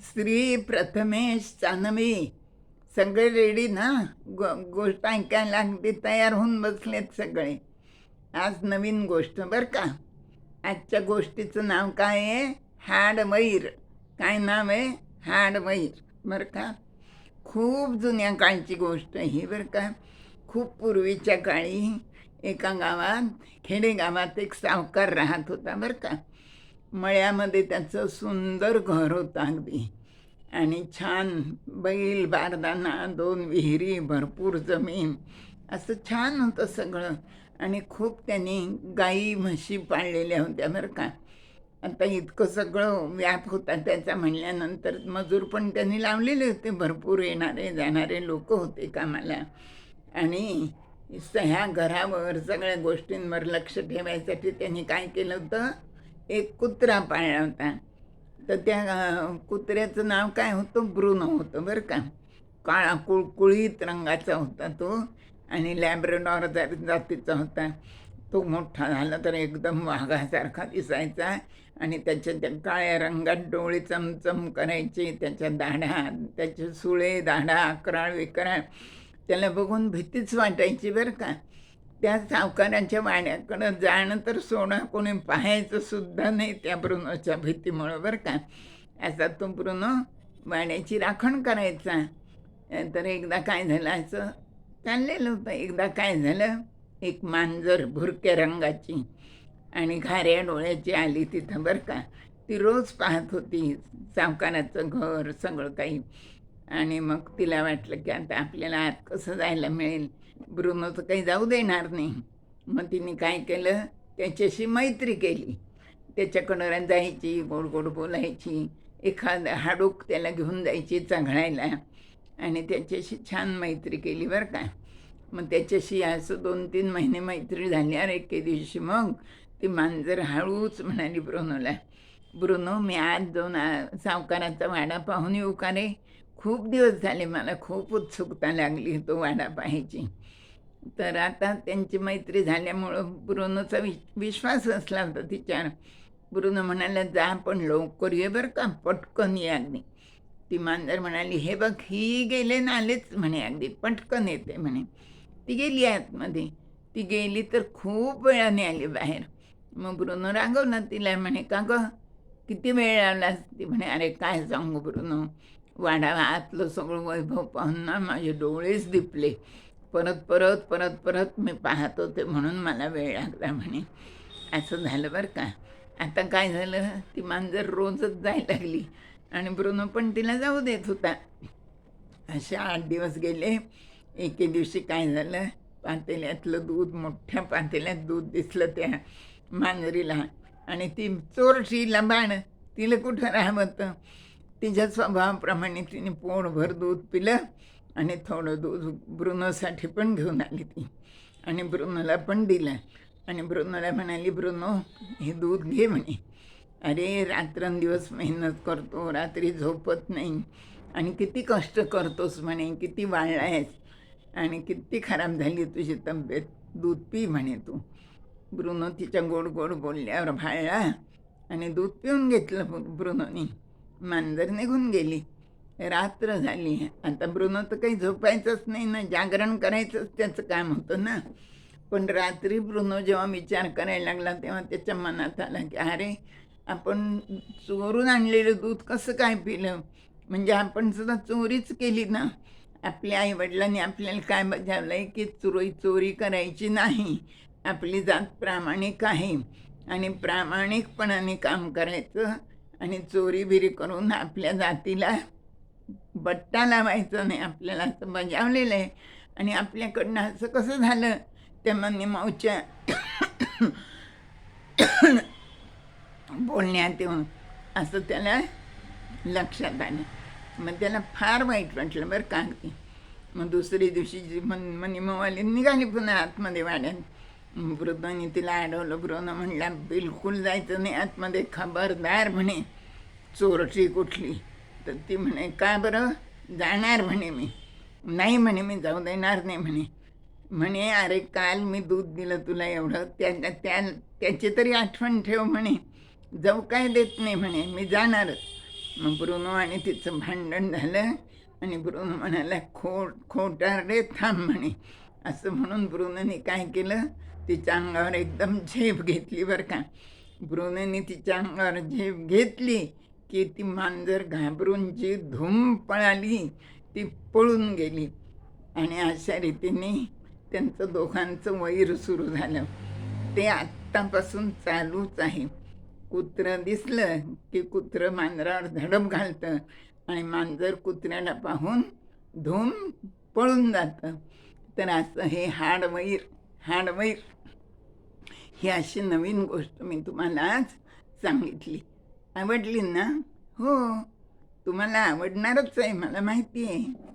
स्त्री प्रथमेश चानवी. सगळे रेडी ना, गोष्ट ऐकायला अगदी तयार होऊन बसलेत सगळे. आज नवीन गोष्ट बरं का. आजच्या गोष्टीचं नाव काय आहे? हाडवैर. काय नाव आहे? हाडवैर बरं का. खूप जुन्या काळची गोष्ट ही बरं का. खूप पूर्वीच्या काळी एका गावात, खेडेगावात एक सावकार राहत होता बरं का. मळ्यामध्ये त्याचं सुंदर घर होतं अगदी, आणि छान बैल बारदाना, 2 विहिरी, भरपूर जमीन, असं छान होतं सगळं. आणि खूप त्यांनी गाई म्हशी पाळलेल्या होत्या बरं का. आता इतकं सगळं व्याप होता त्याचा म्हणल्यानंतर मजूर पण त्यांनी लावलेले होते, भरपूर येणारे जाणारे लोक होते कामाला. आणि ह्या घरावर सगळ्या गोष्टींवर लक्ष ठेवायसाठी त्यांनी काय केलं होतं, एक कुत्रा पाळला होता. तर त्या कुत्र्याचं नाव काय होतं? ब्रुनो होतं बरं का. काळा कुळकुळीत रंगाचा होता तो, आणि लॅब्राडॉर जातीचा होता. तो मोठा झाला तर एकदम वाघासारखा दिसायचा, आणि त्याच्या त्या काळ्या रंगात डोळे चमचम करायचे, त्याच्या दाढा, त्याचे सुळे दाढा अकराळ विकराळ, त्याला बघून भीतीच वाटायची बरं का. त्या सावकारांच्या वाड्याकडं जाणं तर सोडा, कोणी पाहायचं सुद्धा नाही त्या ब्रुनोच्या भीतीमुळं बरं का. असा तो ब्रुनो वाड्याची राखण करायचा. तर एकदा काय झालं, असं चाललेलं होतं. एकदा काय झालं, एक मांजर भुरक्या रंगाची आणि घाऱ्या डोळ्याची आली तिथं बरं का. ती रोज पाहत होती सावकाराचं घर सगळं काही. आणि मग तिला वाटलं की आता आपल्याला आत कसं जायला मिळेल, ब्रुनो तर काही जाऊ देणार नाही. मग तिने काय केलं, त्याच्याशी मैत्री केली. त्याच्याकडं जायची, गोड गोड बोलायची, एखादं हाडूक त्याला घेऊन जायची चघळायला, आणि त्याच्याशी छान मैत्री केली बरं का. मग त्याच्याशी असं 2-3 महिने मैत्री झाल्यावर एके दिवशी मग ती मांजर हळूच म्हणाली ब्रुनोला, ब्रुनो मी आज जाऊन सावकाराचा वाडा पाहून येऊ का रे? खूप दिवस झाले, मला खूप उत्सुकता लागली तो वाडा पाहायची. तर आता त्यांची मैत्री झाल्यामुळं ब्रुनोचा विश्वास असला होता तिच्यावर. ब्रुनो म्हणाला, जा पण लवकर ये बरं का, पटकन ये अगदी. ती मांजर म्हणाली, हे बघ ही गेले ना आलेच म्हणे, अगदी पटकन येते म्हणे. ती गेली आतमध्ये. ती गेली तर खूप वेळाने आली बाहेर. मग ब्रुनो रागवला तिला, म्हणे का गं किती वेळ लावलास? ती म्हणे, अरे काय सांगू ब्रुनो, वाडा आतलं सगळं वैभव पाहून ना माझे डोळेच दिपले. परत परत परत परत मी पाहत होते म्हणून मला वेळ लागला म्हणे. असं झालं बरं का. आता काय झालं, ती मांजर रोजच जायला लागली आणि ब्रुनो पण तिला जाऊ देत होता. असे 8 दिवस गेले. एके दिवशी काय झालं, पातेल्यातलं दूध, मोठ्या पातेल्यात दूध दिसलं त्या मांजरीला, आणि ती चोरशी लबाड, तिला कुठं राहवतं. तिच्या स्वभावाप्रमाणे तिने पोटभर दूध पिलं, आणि थोडं दूध ब्रुनोसाठी पण घेऊन आली ती, आणि ब्रुनोला पण दिलं. आणि ब्रुनोला म्हणाली, ब्रुनो हे दूध घे म्हणे. अरे रात्रंदिवस मेहनत करतो, रात्री झोपत नाही, आणि किती कष्ट करतोस म्हणे, किती वाळला आहेस, आणि किती खराब झाली तुझी तब्येत, दूध पी म्हणे तू. ब्रुनो तिच्या गोड गोड बोलल्यावर भाळला आणि दूध पिऊन घेतलं ब्रुनोनी. मांजर निघून गेली. रात्र झाली. आता ब्रुनो तर काही झोपायचंच नाही ना, जागरण करायचंच त्याचं काम होतं ना. पण रात्री ब्रुनो जेव्हा विचार करायला लागला तेव्हा त्याच्या मनात आला की अरे आपण चोरून आणलेलं दूध कसं काय पिलं, म्हणजे आपण सुद्धा चोरीच केली ना. आपल्या आईवडिलांनी आपल्याला काय बजावलं आहे की चोरी करायची नाही, आपली जात प्रामाणिक आहे आणि प्रामाणिकपणाने काम करायचं, आणि चोरीबिरी करून आपल्या जातीला बट्टा लावायचं नाही, आपल्याला असं बजावलेलं आहे. आणि आपल्याकडनं असं कसं झालं, त्या माऊच्या बोलण्यात येऊन असं त्याला लक्षात आलं. मग त्याला फार वाईट वाटलं बरं का. मग दुसरी दिवशी जी मनीमाऊवाली निघाली पुन्हा आतमध्ये वाड्यात. ब्रुनोनी तिला अडवलं. ब्रुनो म्हणला, बिलकुल जायचं नाही आतमध्ये, खबरदार म्हणे चोरटी कुठली. तर ती म्हणे, का बरं? जाणार म्हणे मी. नाही म्हणे, मी जाऊ देणार नाही म्हणे. म्हणे अरे काल मी दूध दिलं तुला एवढं, त्याची तरी आठवण ठेव म्हणे. जाऊ काय देत नाही म्हणे, मी जाणारच. मग ब्रुनो आणि तिचं भांडण झालं आणि ब्रुनो म्हणाला खोटार रे थांब म्हणे. असं म्हणून ब्रुनोने काय केलं, तिच्या अंगावर एकदम झेप घेतली बरं का. ब्रुनोने तिच्या अंगावर झेप घेतली की ती मांजर घाबरून जी धूम पळाली, ती पळून गेली. आणि अशा रीतीने त्यांचं दोघांचं वैर सुरू झालं. ते आत्तापासून चालूच आहे. कुत्रं दिसलं की कुत्रं मांजरावर धडप घालतं आणि मांजर कुत्र्याला पाहून धूम पळून जातं. तर असं हे हाडवैर ही अशी नवीन गोष्ट मी तुम्हाला आज सांगितली. आवडली ना? हो, तुम्हाला आवडणारच आहे मला माहिती आहे.